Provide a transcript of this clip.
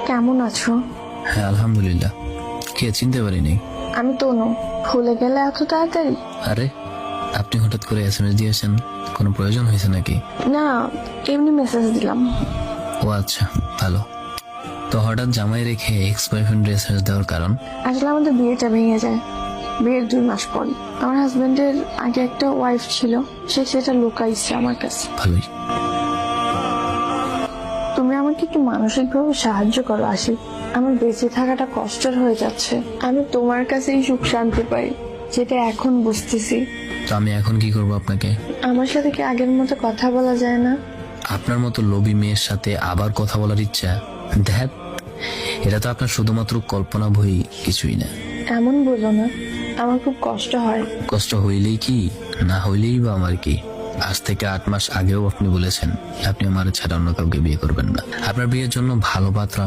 কেমন আছো? হ্যাঁ আলহামদুলিল্লাহ। কে চিনতে পারিনি? আমি তনু। ভুলে গেলে এত তাড়াতাড়ি? আরে আপনি হঠাৎ করে এসএমএস দিয়েছেন, কোনো প্রয়োজন হয়েছে নাকি? না, এমনি মেসেজ দিলাম। ও আচ্ছা, ভালো। তো হঠাৎ জামাই রেখে এক্স বয়ফ্রেন্ড এসএমএস দেওয়ার কারণ? আসলে আমাদের বিয়েটা ভেঙে যায় বিয়ের 2 মাস পর। আমার হাজবেন্ডের আগে একটা ওয়াইফ ছিল, সে সেটা লুকাইছে আমার কাছে। ভালোই। তুমি আমাকে একটু মানসিকভাবে সাহায্য করো আশিক। আমার বেঁচে থাকাটা কষ্টের হয়ে যাচ্ছে। আমি তোমার কাছেই সুখ শান্তি পাই, যেটা এখন বুঝতেছি। তো আমি এখন কি করব আপনাকে? আমার সাথে কি আগের মতো কথা বলা যায় না? আপনার মতো লোভী মেয়ের সাথে আবার কথা বলার ইচ্ছা? ধ্যাত, এটা তো আপনার শুধুমাত্র কল্পনা বই, কিছুই না। এমন বলো না, আমার খুব কষ্ট হয়। কষ্ট হইলেই কি, না হইলেই বা আমার কি? আজ থেকে 8 মাস আগেও আপনি বলেছেন আপনি আমার ছাড়া অন্য কাউকে বিয়ে করবেন না। আপনার বিয়ের জন্য ভালো পাত্র